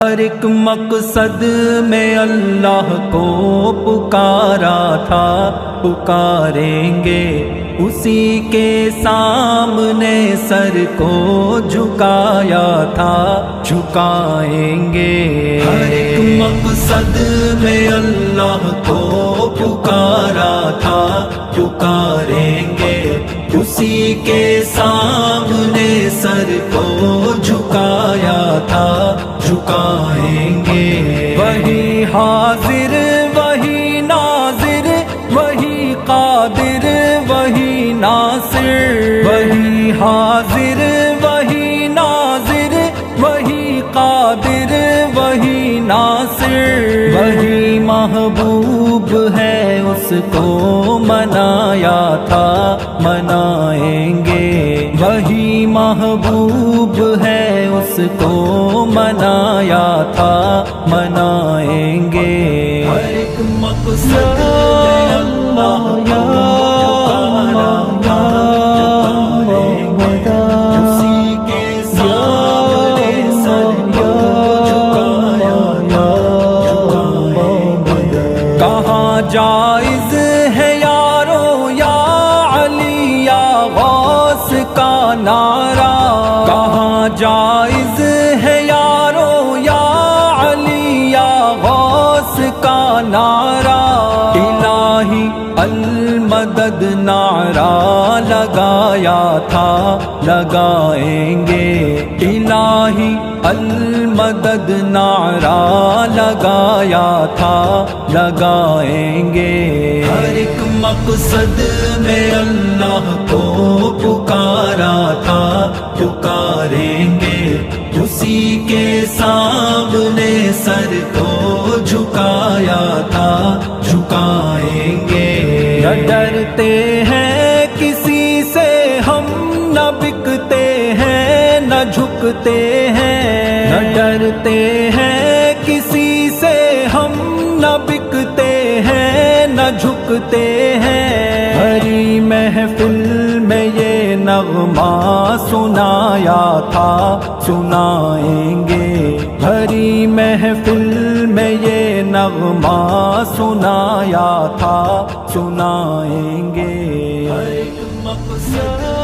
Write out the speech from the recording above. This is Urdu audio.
ہر ایک مقصد میں اللہ کو پکارا تھا، پکاریں گے اسی کے سامنے سر کو جھکایا تھا، جھکائیں گے۔ ہر ایک مقصد میں اللہ کو پکارا تھا، پکاریں گے اسی کے سامنے سر کو جھکایا تھا، جھکائیں گے۔ وہی حاضر وہی ناظر وہی قادر وہی ناصر، وہی حاضر وہی ناظر وہی قادر وہی ناصر، وہی محبوب ہے اس کو منایا تھا، منائیں گے۔ وہی محبوب ہے اس کو منایا تھا، منائیں گے۔ ہر ایک مقصد میں اللہ کو پکارا تھا، پکاریں گے اسی کے سامنے سر کو جھکایا تھا، جھکائیں گے۔ کہاں جائز ہے یارو یا علی یا غوث کا نعرہ، کہاں جائز ہے یارو یا علی یا غوث کا نعرہ، الہی المدد نعرہ لگایا تھا، لگائیں گے۔ الہی المدد نعرہ لگایا تھا، لگائیں گے۔ ہر ایک مقصد میں اللہ کو پکارا تھا، پکاریں گے اسی کے سامنے سر کو جھکایا تھا، جھکائیں گے۔ نہ ڈرتے ہیں کسی سے ہم، نہ بکتے ہیں نہ جھکتے ہیں، نہ ڈرتے ہیں کسی سے ہم، نہ بکتے ہیں نہ جھکتے ہیں۔ بھری محفل میں یہ نغمہ سنایا تھا، سنائیں گے۔ بھری محفل میں یہ نغمہ سنایا تھا، سنائیں گے۔ ہر ایک مقصد